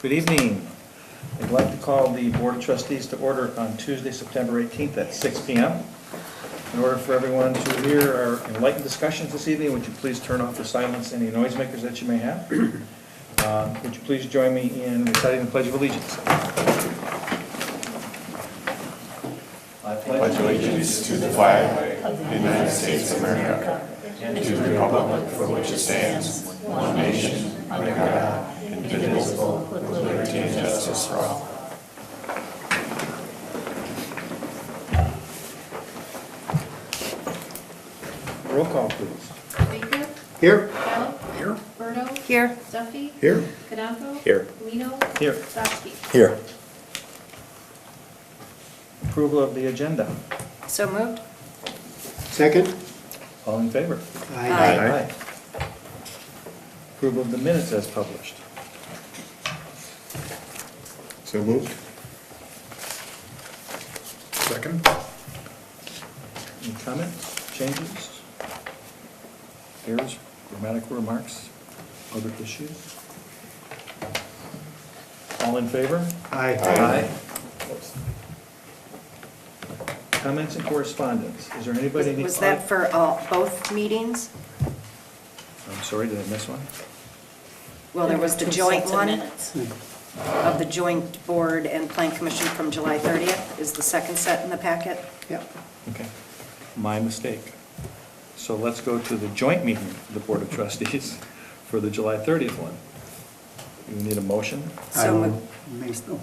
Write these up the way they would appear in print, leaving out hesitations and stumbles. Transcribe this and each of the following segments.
Good evening. I'd like to call the Board of Trustees to order on Tuesday, September 18th at 6 p.m. In order for everyone to hear our enlightened discussions this evening, would you please turn off or silence any noisemakers that you may have? Would you please join me in reciting the Pledge of Allegiance? I pledge allegiance to the flag of the United States of America and to the republic for which it stands, one nation, under God, indivisible, with liberty and justice for all. Roll call, please. Baker? Here. Gallup? Here. Berto? Here. Duffy? Here. Canafo? Here. Lino? Here. Zosky? Here. Approval of the agenda. So moved. Second. All in favor? Aye. Approval of the minutes as published. So moved. Second. Any comments, changes, errors, grammatical remarks, other issues? All in favor? Aye. Opposed? Comments and correspondence. Is there anybody in the... Was that for both meetings? I'm sorry, did I miss one? Well, there was the Two joint sets of one minutes. of the joint board and plan commission from July 30th is the second set in the packet. Yep. Okay, my mistake. So let's go to the joint meeting of the Board of Trustees for the July 30th one. You need a motion? So moved.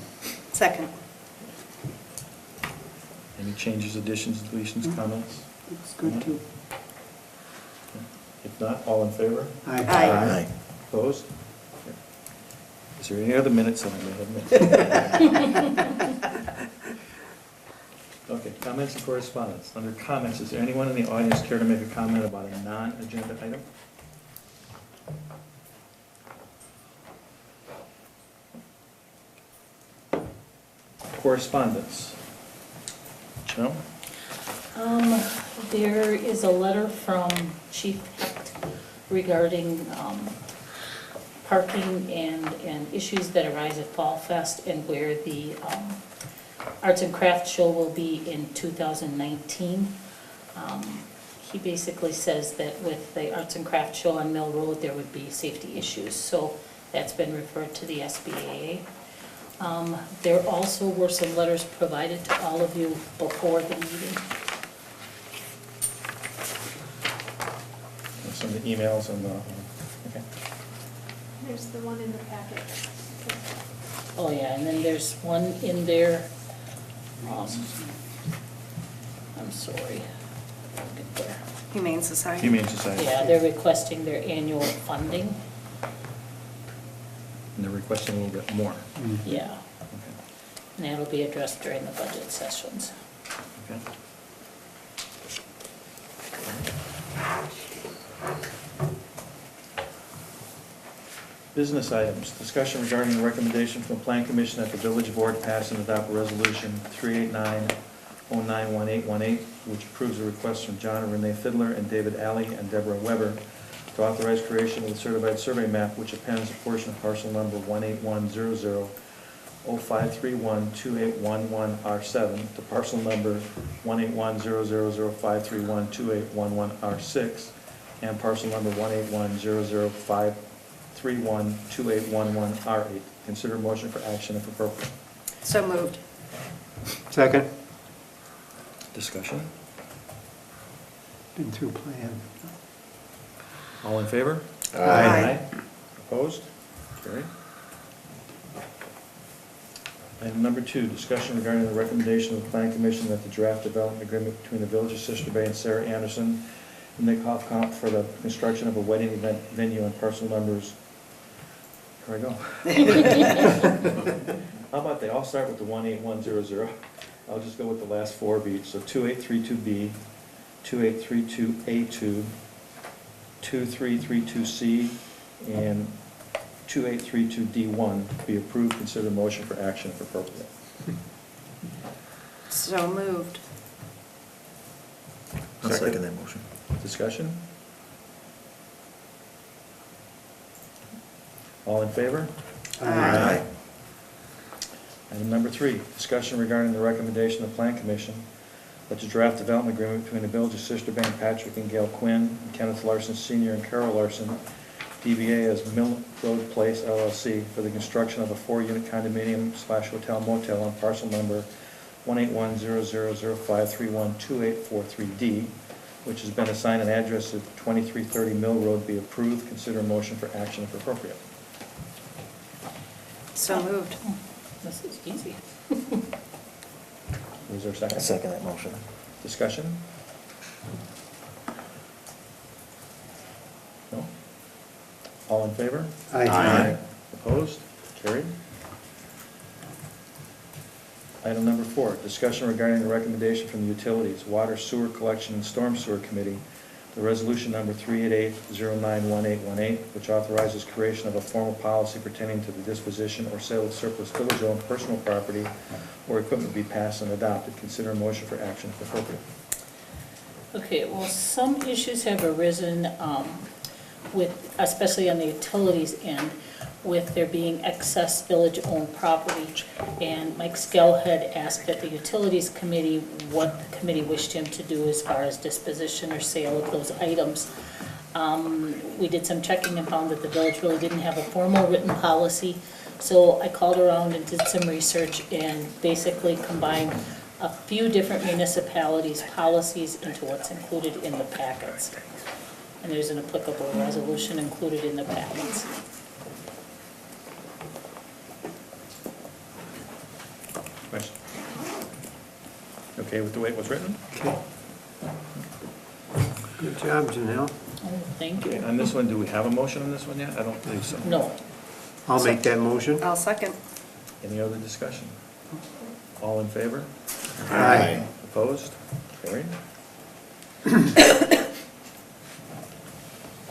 Second. Any changes, additions, deletions, comments? Looks good too. If not, all in favor? Aye. Opposed? Is there any other minutes that I may have missed? Okay, comments and correspondence. Under comments, is there anyone in the audience care to make a comment about a non-agenda item? Correspondence. Joe? There is a letter from Chief Hecht regarding parking and issues that arise at Fall Fest and where the Arts and Crafts Show will be in 2019. He basically says that with the Arts and Crafts Show on Mill Road, there would be safety issues, so that's been referred to the SBAA. There also were some letters provided to all of you before the meeting. Some of the emails and the, okay. There's the one in the packet. Oh, yeah, and then there's one in there. I'm sorry. Get there. Humane Society. Humane Society. Yeah, they're requesting their annual funding. And they're requesting a little bit more. Yeah, Okay. and that'll be addressed during the budget sessions. Okay. Business items, discussion regarding the recommendation from the Plan Commission that the Village Board pass and adopt Resolution 389-091818, which approves a request from John and Renee Fiddler and David Alley and Deborah Weber to authorize creation of a certified survey map which appends a portion of parcel number 18100-0531-2811R7 to parcel number 181000531-2811R6 and parcel number 181005331-2811R8. Consider motion for action if appropriate. So moved. Second. Discussion? Been through plan. All in favor? Aye. Opposed? Carried. Item number 2, discussion regarding the recommendation of the Planning Commission that the draft development agreement between the Village of Sister Bay and Sarah Anderson and Nick Hofkamp for the construction of a wedding event venue on parcel numbers. Here I go. How about they all start with the 18100? I'll just go with the last 4 of each. So 2832B, 2832A2, 2332C, and 2832D1 be approved. Consider motion for action if appropriate. So moved. I'll second that motion. Discussion? All in favor? Aye. Item number 3, discussion regarding the recommendation of the Plan Commission that the draft development agreement between the Village of Sister Van Patrick and Gail Quinn, and Kenneth Larson Sr. and Carol Larson, DBA as Mill Road Place LLC, for the construction of a 4-unit condominium/hotel motel on parcel number 1810005312843D, which has been assigned an address of 2330 Mill Road, be approved. Consider a motion for action if appropriate. So moved. This is easy. Is there a second? I second that motion. Discussion? No? All in favor? Aye. Opposed? Carried. Item number 4, discussion regarding the recommendation from the Utilities, Water, Sewer Collection, and Storm Sewer Committee, the resolution number 388091818, which authorizes creation of a formal policy pertaining to the disposition or sale of surplus village-owned personal property or equipment be passed and adopted. Consider a motion for action if appropriate. Okay, well, some issues have arisen with, especially on the utilities end, with there being excess village-owned property. And Mike Skell had asked at the Utilities Committee what the committee wished him to do as far as disposition or sale of those items. We did some checking and found that the village really didn't have a formal written policy. So I called around and did some research and basically combined a few different municipalities' policies into what's included in the packets. And there's an applicable resolution included in the packets. Question? Okay with the way it was written? Okay. Good job, Janelle. Oh, thank Okay, you. on this one, do we have a motion on this one yet? I don't believe so. No. I'll make that motion. I'll second. Any other discussion? All in favor? Aye. Opposed? Carried.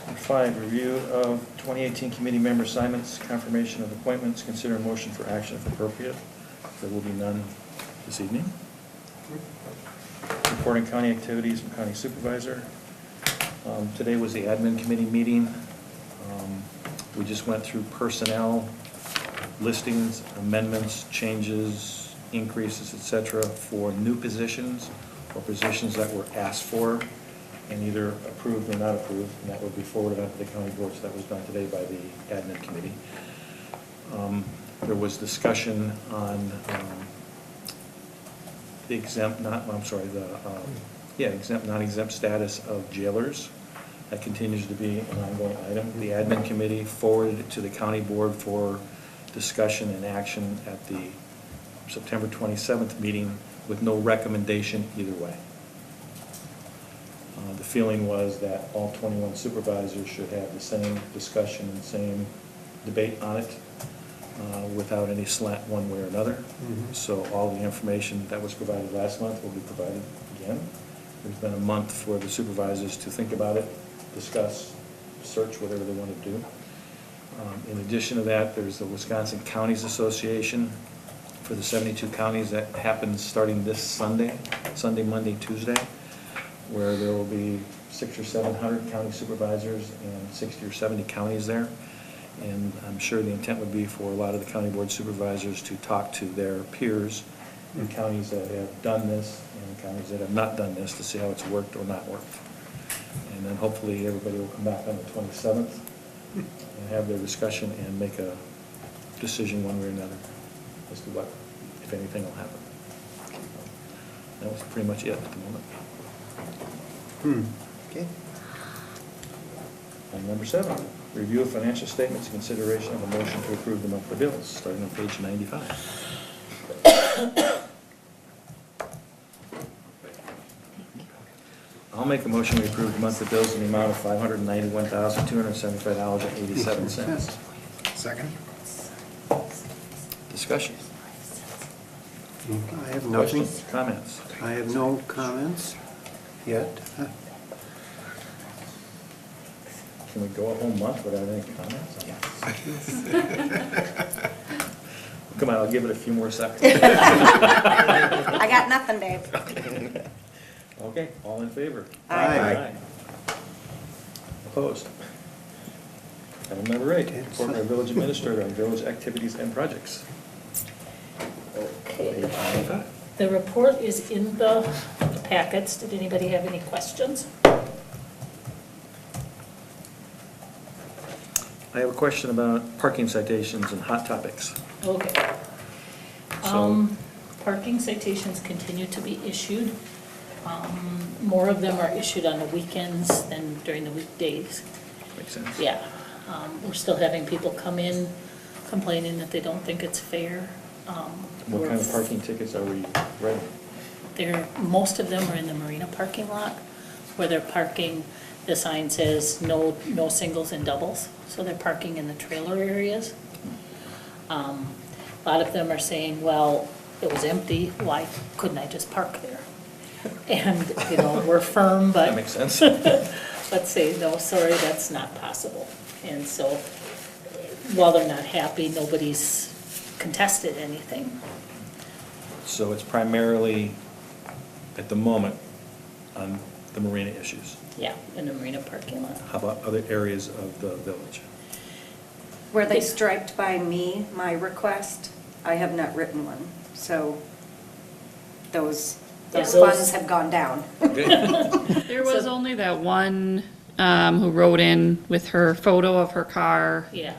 Number 5, review of 2018 committee member assignments, confirmation of appointments, consider a motion for action if appropriate. There will be none this evening. Reporting county activities from county supervisor. Today was the admin committee meeting. We just went through personnel listings, amendments, changes, increases, etc. for new positions or positions that were asked for and either approved or not approved, and that would be forwarded on to the county board. So that was done today by the admin committee. There was discussion on the exempt, exempt, non-exempt status of jailers. That continues to be an ongoing item. The admin committee forwarded it to the county board for discussion and action at the September 27th meeting with no recommendation either way. The feeling was that all 21 supervisors should have the same discussion and same debate on it without any slant one way or another. Mhm. So all the information that was provided last month will be provided again. There's been a month for the supervisors to think about it, discuss, search, whatever they want to do. In addition to that, there's the Wisconsin Counties Association for the 72 counties that happens starting this Sunday, Monday, Tuesday, where there will be 600 or 700 county supervisors and 60 or 70 counties there. And I'm sure the intent would be for a lot of the county board supervisors to talk to their peers in counties that have done this and counties that have not done this to see how it's worked or not worked. And then hopefully everybody will come back on the 27th and have their discussion and make a decision one way or another as to what, if anything, will happen. That was pretty much it at the moment. Okay. And number 7, review of financial statements, consideration of a motion to approve the monthly bills, starting on page 95. I'll make a motion to approve the monthly bills in the amount of $591,275.87. Second. Discussion. I have nothing. Questions, comments? I have no comments yet. Can we go a whole month without any comments? Come on, I'll give it a few more seconds. I got nothing, Dave. Okay, all in favor? Aye. Opposed? Item number 8, Okay, report by village administrator on village activities and projects. Okay. The report is in the packets. Did anybody have any questions? I have a question about parking citations and hot topics. Okay. So- Parking citations continue to be issued. More of them are issued on the weekends than during the weekdays. Makes sense. Yeah. We're still having people come in complaining that they don't think it's fair. What kind of parking tickets are we writing? Most of them are in the marina parking lot, where they're parking, the sign says no singles and doubles, so they're parking in the trailer areas. A lot of them are saying, well, it was empty, why couldn't I just park there? And, we're firm, That but makes sense. but say, no, sorry, that's not possible. And so, while they're not happy, nobody's contested anything. So it's primarily, at the moment, on the marina issues. Yeah, in the marina parking lot. How about other areas of the village? Were they striped by me, my request? I have not written one, so those Yeah, those- funds have gone down. There was only that one who wrote in with her photo of her car, Yeah,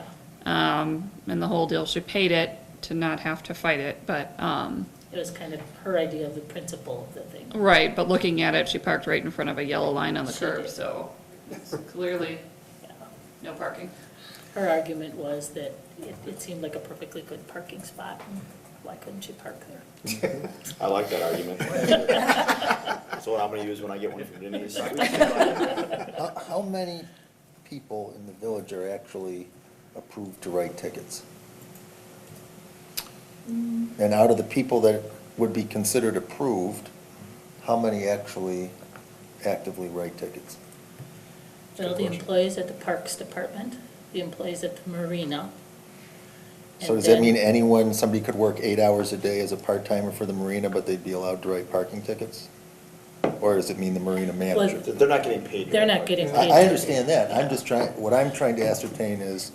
and the whole deal. She paid it to not have to fight it, but, it was kind of her idea of the principle of the thing. right, but looking at it, she parked right in front of a yellow line on the She curb, did. so clearly Yeah. no parking. Her argument was that it seemed like a perfectly good parking spot, and why couldn't she park there? I like that argument. That's what I'm gonna use when I get one from Denise. How many people in the village are actually approved to write tickets? And out of the people that would be considered approved, how many actually actively write tickets? Well, the employees at the Parks Department, the employees at the marina. So and does that mean then- anyone, somebody could work 8 hours a day as a part-timer for the marina, but they'd be allowed to write parking tickets? Or does it mean the marina manager? They're not getting paid. They're not getting paid. I understand that, I'm just trying, what I'm trying to ascertain is,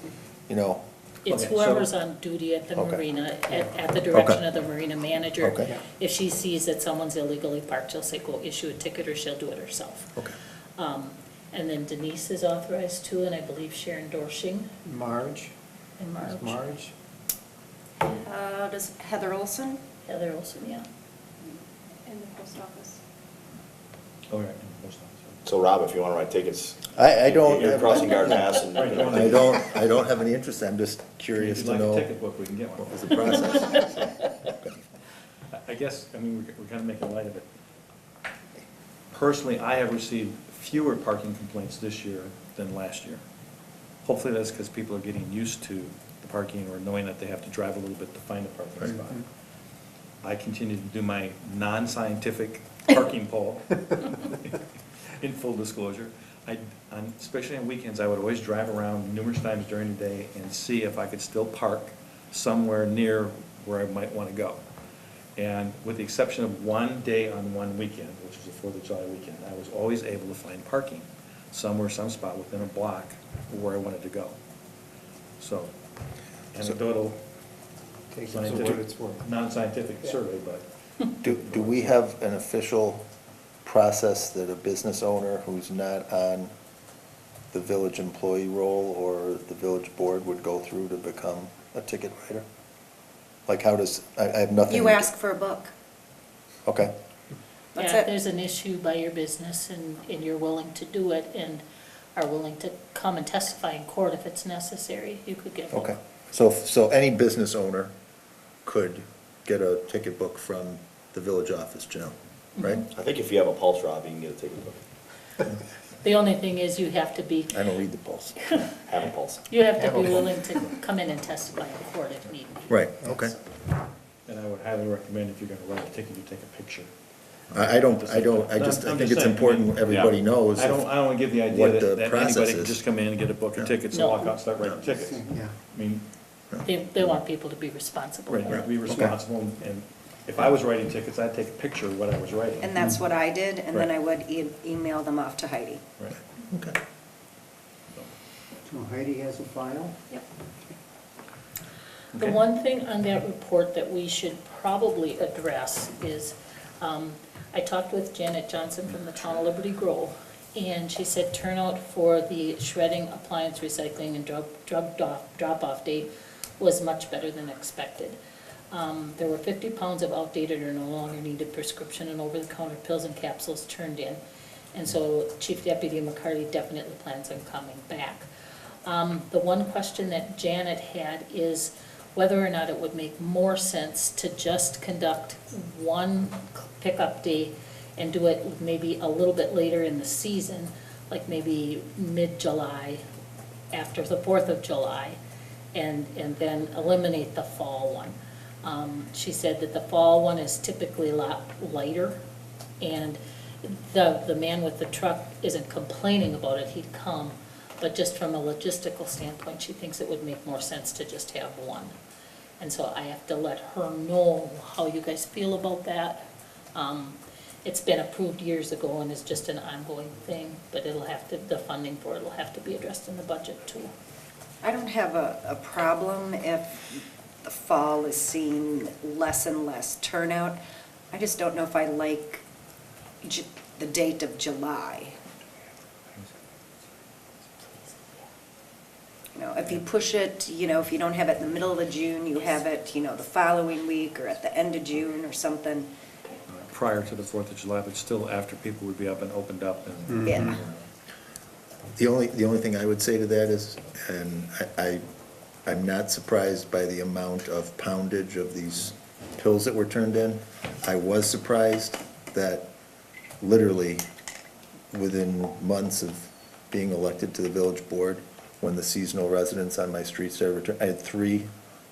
It's Okay, whoever's so- on duty at the Okay. marina, at the direction Okay. of the marina manager. Okay. If she sees that someone's illegally parked, she'll say, go issue a ticket, or she'll do it herself. Okay. And then Denise is authorized too, and I believe Sharon Dorshing Marge? in Is March. Marge? Does Heather Olson? Heather Olson, yeah. In the post office. Oh, right, post office. So Rob, if you wanna write tickets. I don't. You're crossing guard pass and. I don't have any interest, I'm just curious If to you'd like know a ticket book, we can get what one. was the process. I guess, we're kind of making light of it. Personally, I have received fewer parking complaints this year than last year. Hopefully that's because people are getting used to the parking or knowing that they have to drive a little bit to find a parking spot. I continue to do my non-scientific parking poll, in full disclosure. Especially on weekends, I would always drive around numerous times during the day and see if I could still park somewhere near where I might want to go. And with the exception of one day on one weekend, which was the 4th of July weekend, I was always able to find parking somewhere, some spot within a block where I wanted to go. So, anecdotal, Take it for what it's worth. non-scientific survey, but Do we have an official process that a business owner who's not on the village employee roll or the village board would go through to become a ticket writer? Like how does, I have nothing. You ask for a book. Okay, That's Yeah, if it. there's an issue by your business and you're willing to do it and are willing to come and testify in court if it's necessary, you could get one. okay. So any business owner could get a ticket book from the village office, Janelle, right? I think if you have a pulse, Rob, you can get a ticket book. The only thing is you have to be, I don't read the Pulse. Have a pulse. you have to be willing to come in and testify in court if need be. Right, okay. and I would highly recommend if you're going to write a ticket, you take a picture. I think it's important everybody knows. I don't want to give the idea what that the that process anybody can is. just come in and get a book of Yeah. tickets and No. walk out and start writing tickets. Yeah. I mean, They want people to be responsible. right, you have to be responsible, and if I was writing tickets, I'd take a picture of what I was writing. And that's what I did, and then Right. I would email them off to Heidi. Right. Okay. So Heidi has a file? Yep. The Okay. one thing on that report that we should probably address is, I talked with Janet Johnson from the town of Liberty Grove, and she said turnout for the shredding, appliance recycling, and drop-off date was much better than expected. There were 50 pounds of outdated or no longer needed prescription and over-the-counter pills and capsules turned in. And so Chief Deputy McCarty definitely plans on coming back. The one question that Janet had is whether or not it would make more sense to just conduct one pickup day and do it maybe a little bit later in the season, like maybe mid-July, after the 4th of July, and then eliminate the fall one. She said that the fall one is typically a lot lighter, and the man with the truck isn't complaining about it, he'd come, but just from a logistical standpoint, she thinks it would make more sense to just have one. And so I have to let her know how you guys feel about that. It's been approved years ago and is just an ongoing thing, but it'll have to, the funding for it will have to be addressed in the budget too. I don't have a problem if the fall is seeing less and less turnout. I just don't know if I like the date of July. You know, if you push it, you know, if you don't have it in the middle of June, you have it, you know, the following week or at the end of June or something. Prior to the 4th of July, but still after people would be up and opened up and. Yeah. The only thing I would say to that is, and I'm not surprised by the amount of poundage of these pills that were turned in. I was surprised that literally within months of being elected to the village board, when the seasonal residents on my street started returning, I had 3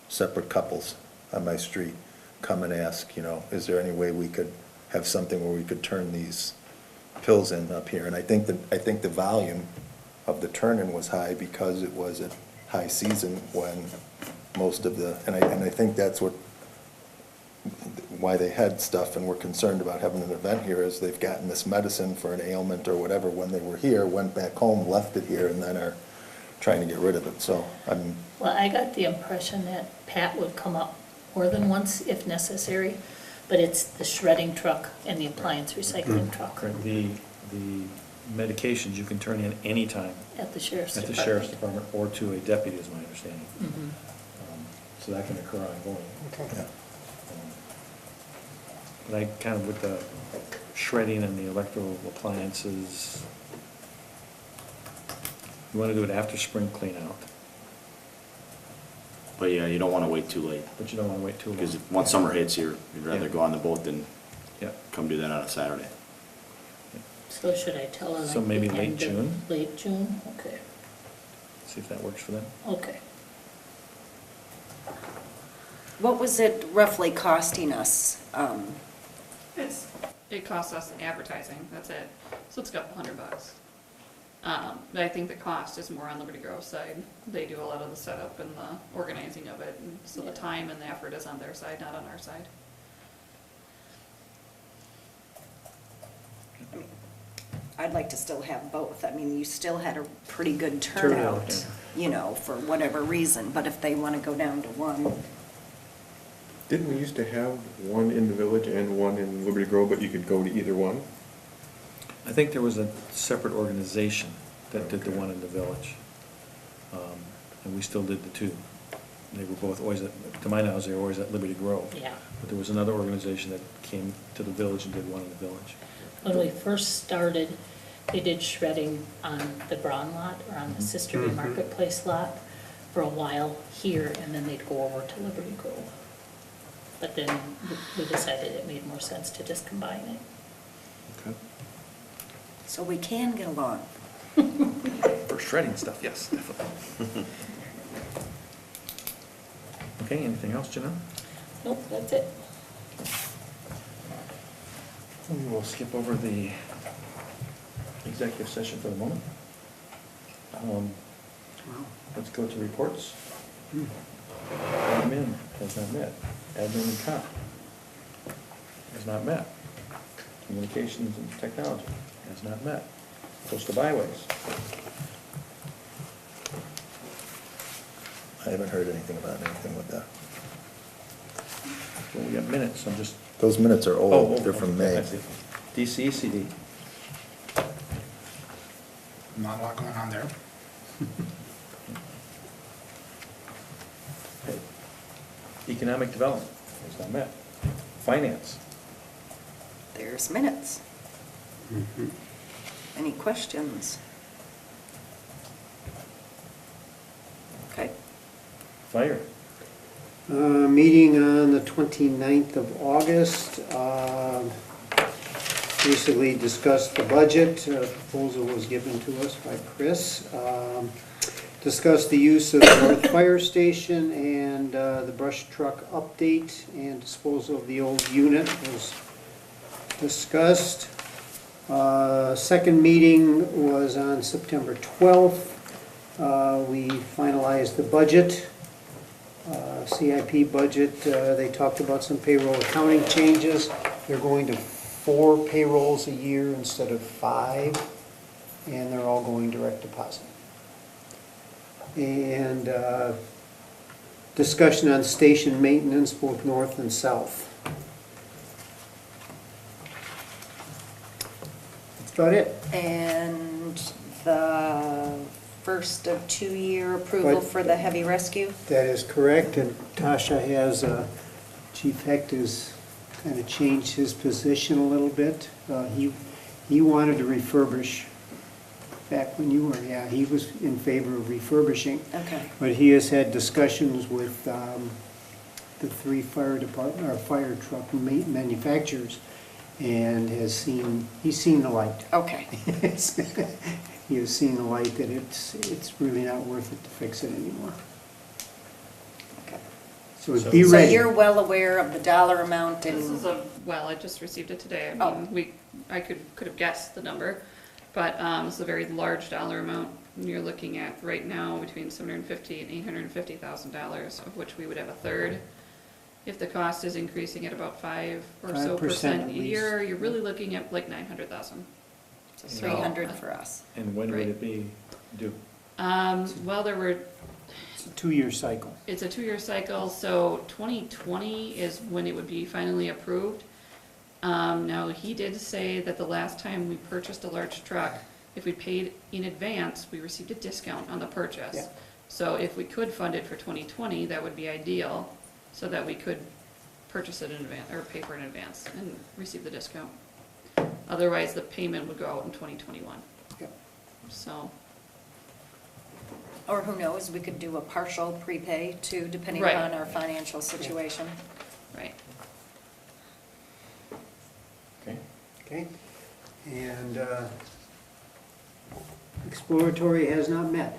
separate couples on my street come and ask, you know, is there any way we could have something where we could turn these pills in up here? And I think the volume of the turn-in was high because it was a high season when most of the, and I think that's why they had stuff and were concerned about having an event here, is they've gotten this medicine for an ailment or whatever when they were here, went back home, left it here, and then are trying to get rid of it. So Well, I got the impression that Pat would come up more than once if necessary, but it's the shredding truck and the appliance recycling truck Correct. The medications you can turn in anytime at the sheriff's at department. the sheriff's department or to a deputy, is my understanding. Mhm. So that can occur ongoing. yeah. But I kind of, with the shredding and the electrical appliances, you want to do it after spring clean out, But yeah, you don't want to wait too late, but you don't want to wait too long. because if once summer hits, you'd rather Yeah. go on the boat than Yeah. come do that on a Saturday. So should I tell her like So maybe the late end of- June? Late June, okay, See if that works for them. okay. What was it roughly costing us? It costs us advertising, that's it. So it's a couple $100. But I think the cost is more on Liberty Grove side. They do a lot of the setup and the organizing of it, and so the time and the effort is on their side, not on our side. I'd like to still have both. I mean, you still had a pretty good Turnout, turnout, you know, for whatever reason, but if they want to go down to one, Didn't we used to have one in the village and one in Liberty Grove, but you could go to either one? I think there was a separate organization that did the one in the village. And we still did the 2. They were both always, to my knowledge, they were always at Liberty Grove. Yeah. But there was another organization that came to the village and did one in the village. When we first started, they did shredding on the Brown lot or on the Sisterly Marketplace lot for a while here, and then they'd go over to Liberty Grove. But then we decided it made more sense to just combine it. Okay. so we can get along. For shredding stuff, yes, definitely. Okay, anything else, Janelle? Nope, that's it. We will skip over the executive session for the moment. Let's go to reports. Admin has not met. Admin and comp has not met. Communications and technology has not met. Coastal byways. I haven't heard anything about anything with that. Well, we got minutes, I'm just. Those minutes are Oh, old, they're from okay, May. I see. DCECD. Not a lot going on there. Okay. Economic development, is not met. Finance. There's minutes. Any questions? Okay. Fire. Meeting on the 29th of August, basically discussed the budget. Proposal was given to us by Chris. Discussed the use of the North Fire Station and the brush truck update and disposal of the old unit was discussed. Second meeting was on September 12th. We finalized the budget. CIP budget, they talked about some payroll accounting changes. They're going to 4 payrolls a year instead of 5, and they're all going direct deposit. And discussion on station maintenance, both north and south. That's about it. And the first of 2-year approval But- for the heavy rescue? That is correct, and Tasha has, Chief Hecht has kind of changed his position a little bit. He wanted to refurbish, back when you were, yeah, he was in favor of refurbishing. Okay. But he has had discussions with the 3 fire department, or fire truck manufacturers, and he's seen the light. Okay. He has seen the light that it's really not worth it to fix it anymore. Okay. So be So ready. you're well aware of the dollar amount This is and, I just received it today. I Oh. mean, I could have guessed the number, but it's a very large dollar amount. You're looking at right now between $750,000 and $850,000, of which we would have a third. If the cost is increasing at about 5 or so 5% percent at a least. year, you're really looking at like 900,000. so 300 for us. And when would Right. it be due? Well, It's a 2-year cycle. it's a 2-year cycle, so 2020 is when it would be finally approved. Now, he did say that the last time we purchased a large truck, if we paid in advance, we received a discount on the purchase. Yeah. So if we could fund it for 2020, that would be ideal, so that we could purchase it in advance, or pay for it in advance and receive the discount. Otherwise, the payment would go out in 2021, Yep. so. Or who knows, we could do a partial prepay too, depending Right. upon our financial situation. Right. Okay. Okay? And exploratory has not met.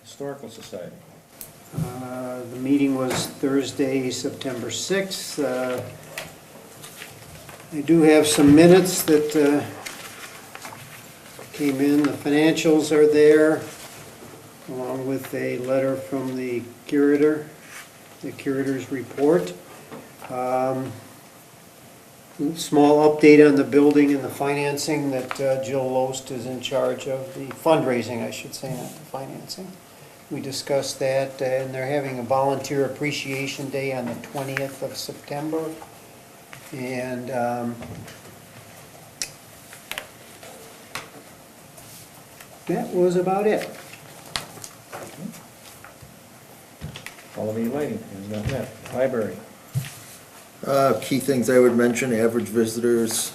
Historical Society. The meeting was Thursday, September 6th. I do have some minutes that came in. The financials are there, along with a letter from the curator's report. Small update on the building and the financing that Jill Loest is in charge of, the fundraising, I should say, not the financing. We discussed that, and they're having a volunteer appreciation day on the 20th of September. And that was about it. Holiday lighting is not met. Library. Key things I would mention, average visitors,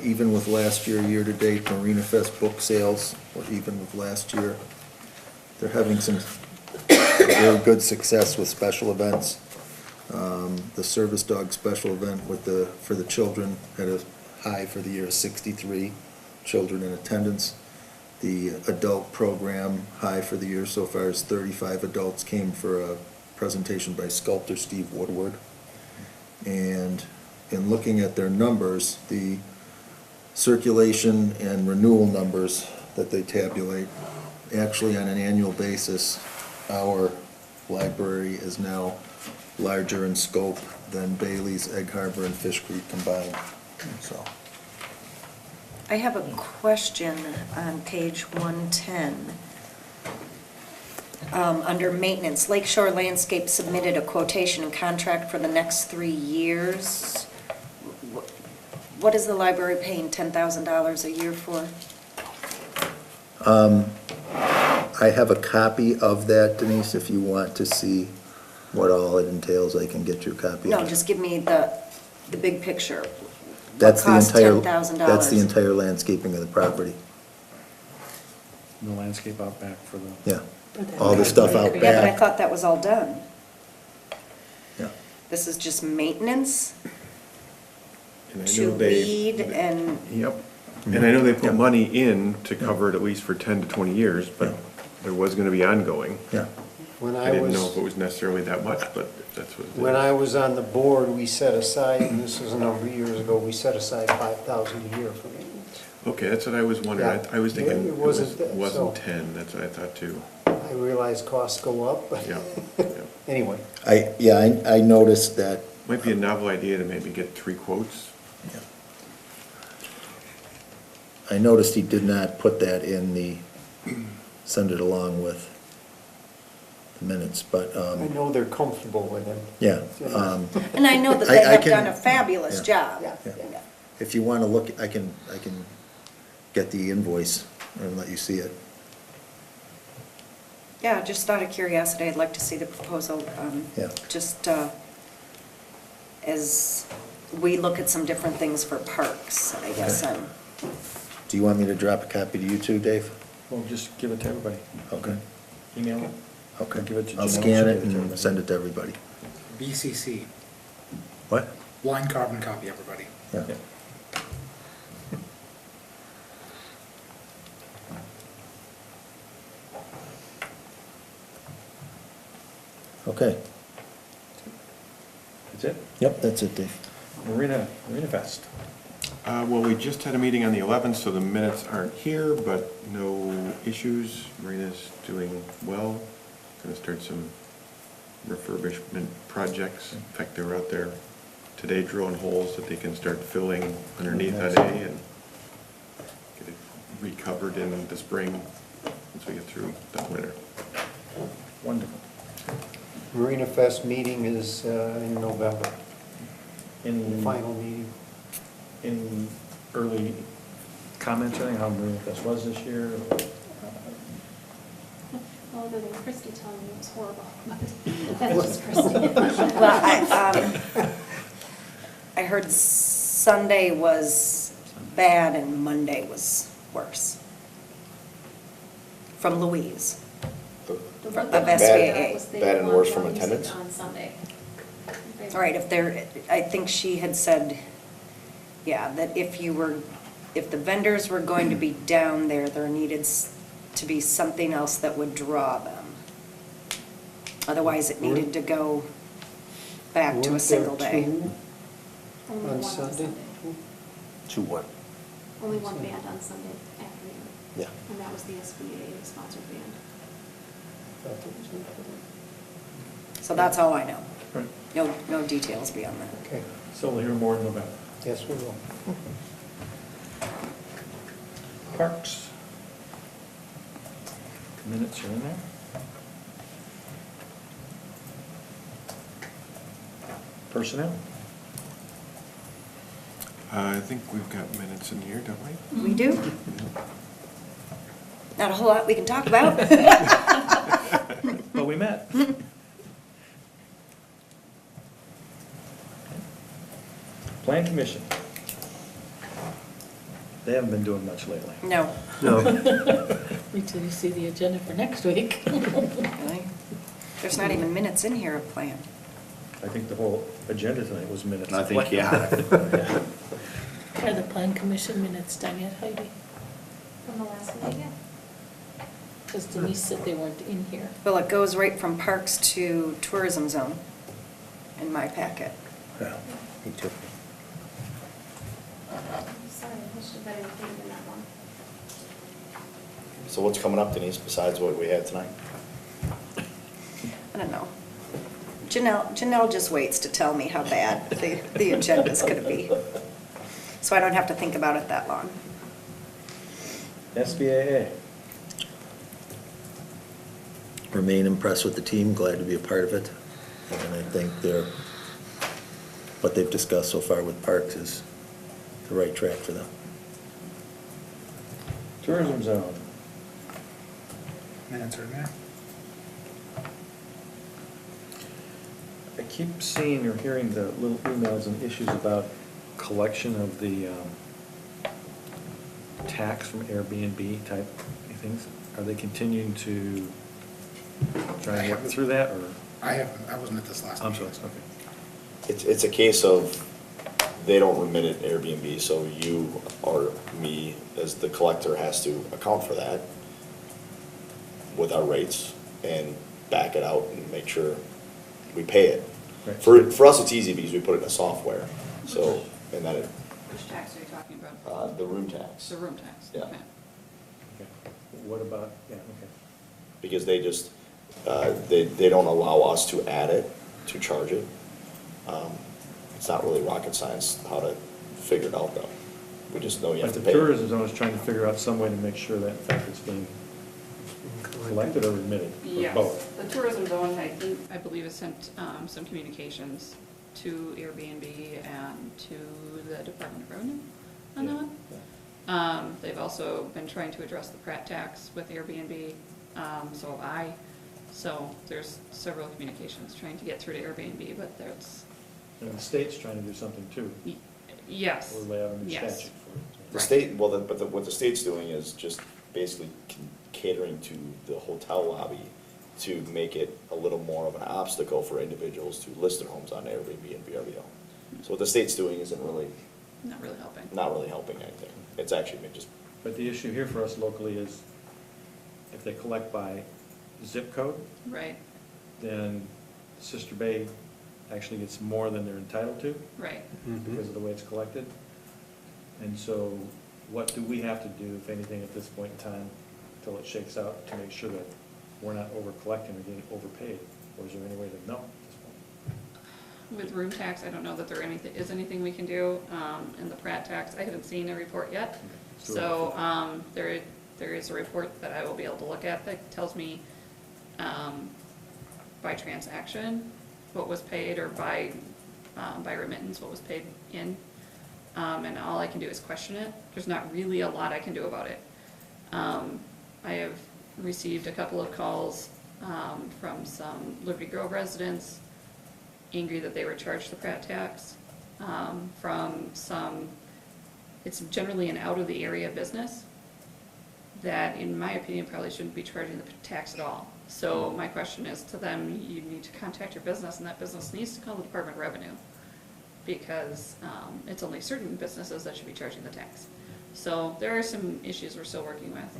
even with last year-to-date, Marina Fest book sales, or even with last year. They're having some very good success with special events. The service dog special event for the children had a high for the year of 63 children in attendance. The adult program high for the year so far is 35 adults came for a presentation by sculptor Steve Woodward. And in looking at their numbers, the circulation and renewal numbers that they tabulate, actually on an annual basis, our library is now larger in scope than Bailey's, Egg Harbor, and Fish Creek combined, so. I have a question on page 110. Under maintenance, Lakeshore Landscape submitted a quotation and contract for the next 3 years. What is the library paying $10,000 a year for? I have a copy of that, Denise, if you want to see what all it entails, I can get you a copy of it. No, just give me the big picture. That's the What costs entire, $10,000? that's the entire landscaping of the property, The landscape out back for the. yeah. All the stuff out Yeah, but I back, thought that was all done. yeah. This is just maintenance And I to know they- weed and, Yep. And I know they Yeah. put money in to cover it at least for 10 to 20 years, but Yeah. there was gonna be ongoing. Yeah, When I I didn't know if it was, was necessarily that much, but if that's what it is. when I was on the board, we set aside, and this was a number of years ago, we set aside 5,000 a year for maintenance. Okay, that's what I was wondering. Yeah. I was thinking It it wasn't that, wasn't so- 10, that's what I thought too. I realize costs go up, but Yeah, yeah. anyway. I noticed that, Might be a novel idea to maybe get 3 quotes. yeah. I noticed he did not put that in the, send it along with the minutes, but, I know they're comfortable with it. yeah. and I know that I- they I have can- done a fabulous yeah. job. Yeah. Yeah. If you want to look, I can get the invoice and let you see it. Yeah, just out of curiosity, I'd like to see the proposal, Yeah. just as we look at some different things for parks, I guess. Okay. Do you want me to drop a copy to you too, Dave? Well, just give it to everybody. Okay, Email it. okay. Give it to I'll Janelle, scan she'll it give it to and everybody. send it to everybody. BCC, What? blind carbon copy, everybody. Yeah. Yeah. Okay. That's it? Yep, that's it, Dave. Marina Fest. Well, we just had a meeting on the 11th, so the minutes aren't here, but no issues. Marina's doing well. Gonna start some refurbishment projects. In fact, they were out there today drilling holes that they can start filling underneath that A and get it recovered in the spring once we get through that winter. Wonderful. Marina Fest meeting is in November, Any, final meeting. any early comments on how Marina Fest was this year? Other than Christie telling me it was horrible, but that's just Christie. Well, I heard Sunday was bad and Monday was worse. From Louise. The Of one thing I SBAA. was they Bad and want worse from more music attendance? On Sunday. All right, if there, I think she had said, yeah, that if the vendors were going to be down there, there needed to be something else that would draw them. Otherwise, it needed to go back to a Weren't single there day. two Only on one Sunday? To what? Only one band on Sunday afternoon, Yeah. and that was the SBA sponsored band. Thought there was no- So that's all I know. Right. No details beyond that. Okay, So we'll hear more in November. yes, we will. Parks. Minutes are in there. Personnel. I think we've got minutes in here, don't we? We do? Not a whole lot we can talk about. But we met. Plan Commission. They haven't been doing much lately. No, No. Wait till you see the agenda for next week. really. There's not even minutes in here of plan. I think the whole agenda tonight was minutes. I think, yeah. Are the plan commission minutes done yet, Heidi? From the last meeting? Because Denise said they weren't in here. Well, it goes right from parks to tourism zone in my packet. Yeah, me too. Sorry, I should have better included in that one. So what's coming up, Denise, besides what we had tonight? I don't know. Janelle just waits to tell me how bad the agenda's gonna be. So I don't have to think about it that long. SBAA. remain impressed with the team, glad to be a part of it. And I think what they've discussed so far with parks is the right track for them. Tourism zone. Minutes are in there. I keep seeing or hearing the little emails and issues about collection of the tax from Airbnb type things. Are they continuing to try and work through that, or? I wasn't at this last I'm meeting. sorry, okay. It's a case of, they don't remit it to Airbnb, so you or me, as the collector, has to account for that with our rates and back it out and make sure we pay it. Right. For us, it's easy because we put it in a software, so, and then it, Which tax are you talking about? the room tax. The room tax? Yeah. Okay. Okay. What about, yeah, okay. Because they just, they don't allow us to add it, to charge it. It's not really rocket science how to figure it out, though. We just know you have But to the pay. tourism zone is trying to figure out some way to make sure that in fact it's being collected or remitted, or Yes, both. the tourism zone, I believe, has sent some communications to Airbnb and to the Department of Revenue on that Yeah. one. They've also been trying to address the Pratt tax with Airbnb, so have I. So there's several communications trying to get through to Airbnb, but there's, And the state's trying to do something too, yes. or they have a new Yes. statute for it. The state, well, what the state's doing is just basically catering to the hotel lobby to make it a little more of an obstacle for individuals to list their homes on Airbnb and VRBO. So what the state's doing isn't really, Not really helping. not really helping anything. It's actually just, But the issue here for us locally is if they collect by zip code, Right, then Sister Bay actually gets more than they're entitled to right. because of the way it's collected. And so what do we have to do, if anything, at this point in time, until it shakes out, to make sure that we're not over collecting or getting overpaid? Or is there any way to know at this point? With room tax, I don't know that there is anything we can do. In the Pratt tax, I haven't seen a report yet. So, there is a report that I will be able to look at that tells me, by transaction, what was paid, or by remittance, what was paid in. And all I can do is question it. There's not really a lot I can do about it. I have received a couple of calls, from some Liberty Grove residents, angry that they were charged the Pratt tax, from some, it's generally an out-of-the-area business that, in my opinion, probably shouldn't be charging the tax at all. So my question is to them, you need to contact your business, and that business needs to call the Department of Revenue, because it's only certain businesses that should be charging the tax. So there are some issues we're still working with.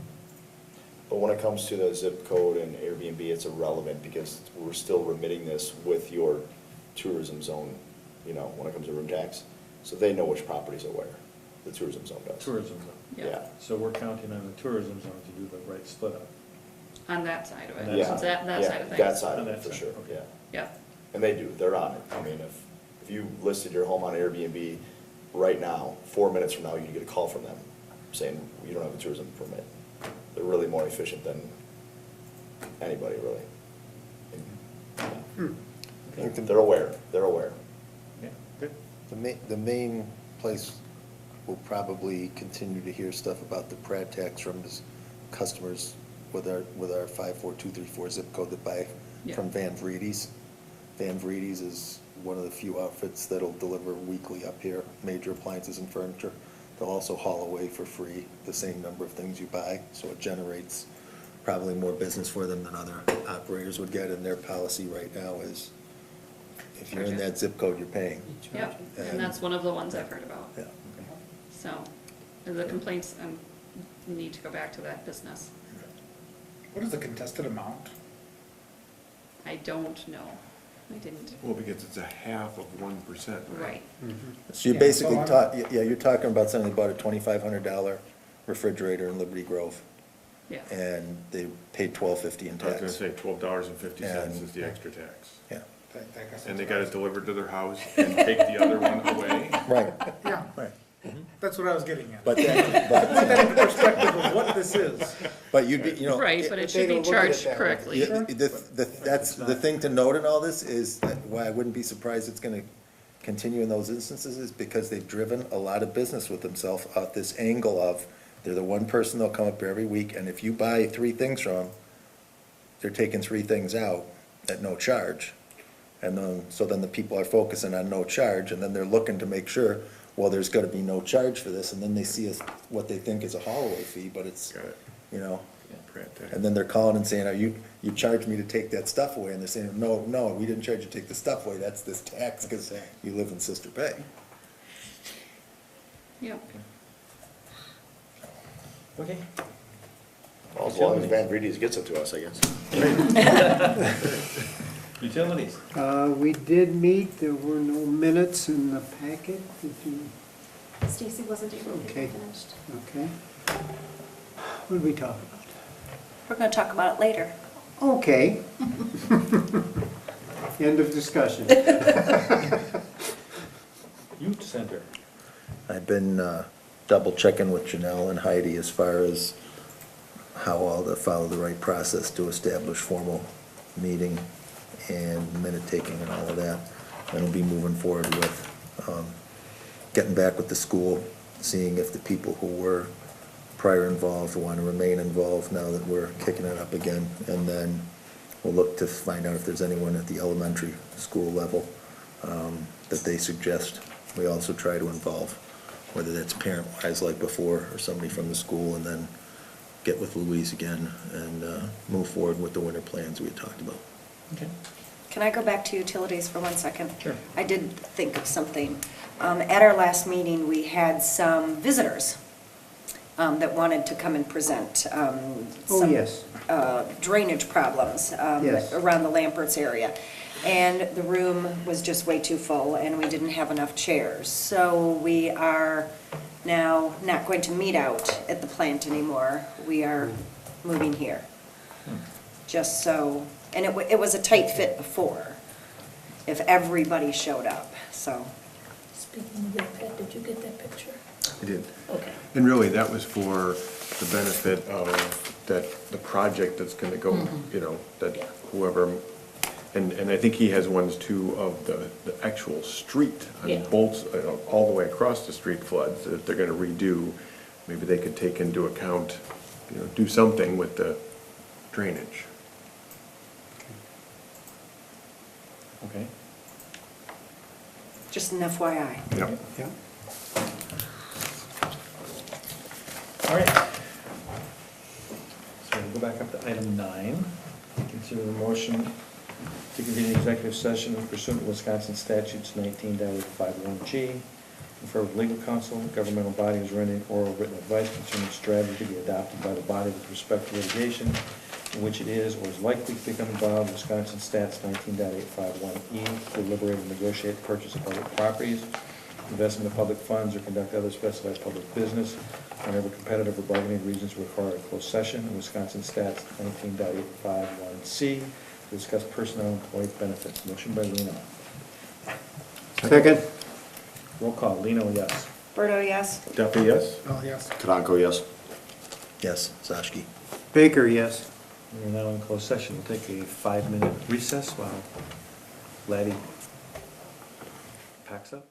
but when it comes to the zip code and Airbnb, it's irrelevant because we're still remitting this with your tourism zone, when it comes to room tax. So they know which properties are where, the tourism zone does. Tourism zone. Yeah. So we're counting on the tourism zone to do the right split up. On that side of it, Yeah. that Yeah, side of things. that side of On it, that for side, sure, okay. yeah. Yeah, And they do, they're on it. I mean, if you listed your home on Airbnb right now, 4 minutes from now, you get a call from them saying, you don't have a tourism permit. They're really more efficient than anybody, really. And, yeah. They're aware. Yeah, good. The main place we'll probably continue to hear stuff about the Pratt tax from is customers with our 54234 zip code that buy Yeah. from Van Vreedes. Van Vreedes is one of the few outfits that'll deliver weekly up here, major appliances and furniture. They'll also haul away for free the same number of things you buy, so it generates probably more business for them than other operators would get, and their policy right now is if you're in that zip code, you're paying. yeah, and that's one of the ones I've heard about. Yeah. So, the complaints need to go back to that business. What is the contested amount? I don't know. I didn't. Well, because it's a half of 1%, right? Right. So you're Yeah, basically so you're talking about something about a $2,500 refrigerator in Liberty Grove, Yeah. and they paid $12.50 in I was gonna tax. say $12.50 is And- the extra tax. Yeah, That And they got it delivered to their house and take the other one away? right, Yeah, right. That's what I was getting at. But then, Put that into perspective of what this is. but you'd be, you know. Right, but it they should be don't look at it charged that way. correctly. Yeah, that's the thing to note in all this is that why I wouldn't be surprised it's gonna continue in those instances is because they've driven a lot of business with themselves out this angle of, they're the one person that'll come up here every week, and if you buy 3 things from them, they're taking 3 things out at no charge. And then, so then the people are focusing on no charge, and then they're looking to make sure, well, there's gotta be no charge for this, and then they see us, what they think is a haul-away fee, but it's, Got it. you know. Brad, that- And then they're calling and saying, you charged me to take that stuff away, and they're saying, no, we didn't charge you to take the stuff away, that's this tax, because you live in Sister Bay. Yep. Okay. Well, as long as Van Vredes gets it to us, I guess. Utilities. We did meet, there were no minutes in the packet. Did you, Stacy wasn't able to Okay. get it finished. okay. What did we talk about? We're gonna talk about it later. Okay. End of discussion. Youth Center. I've been double checking with Janelle and Heidi as far as how all to follow the right process to establish formal meeting and minute taking and all of that. And we'll be moving forward with getting back with the school, seeing if the people who were prior involved want to remain involved now that we're kicking it up again. And then we'll look to find out if there's anyone at the elementary school level that they suggest we also try to involve, whether that's parent-wise like before, or somebody from the school, and then get with Louise again and move forward with the winter plans we had talked about. Okay. Can I go back to utilities for 1 second? Sure. I did think of something. At our last meeting, we had some visitors that wanted to come and present. Oh, some, yes. Drainage problems Yes. around the Lamperts area. And the room was just way too full, and we didn't have enough chairs. So we are now not going to meet out at the plant anymore. We are moving here. Just so, and it was a tight fit before, if everybody showed up, so. Speaking of that, Pat, did you get that picture? I did. Okay. And really, that was for the benefit of the project that's gonna go, you know, that whoever, and I think he has ones too of the actual street. I mean, Yeah. bolts, all the way across the street floods that they're gonna redo. Maybe they could take into account, you know, do something with the drainage. Okay. Just an FYI. Yep. Yeah. All right. So we'll go back up to item 9. Consider the motion to convene an executive session pursuant to Wisconsin statutes 19.51G. Confer with legal counsel, governmental body is rendering oral written advice concerning strategy to be adopted by the body with respect to litigation in which it is or is likely to become involved. Wisconsin Stats 19.851E, to deliberate and negotiate the purchase of public properties, investment of public funds, or conduct other specified public business whenever competitive or bargaining reasons require a closed session. Wisconsin Stats 19.851C, to discuss personnel and employee benefits. Motion by Lino. Second? Roll call. Lino, yes. Berto, yes? Duffy, yes? Oh, yes. Karanko, yes. Yes, Zashki. Baker, yes. We're now in closed session. We'll take a 5-minute recess while Laddie packs up.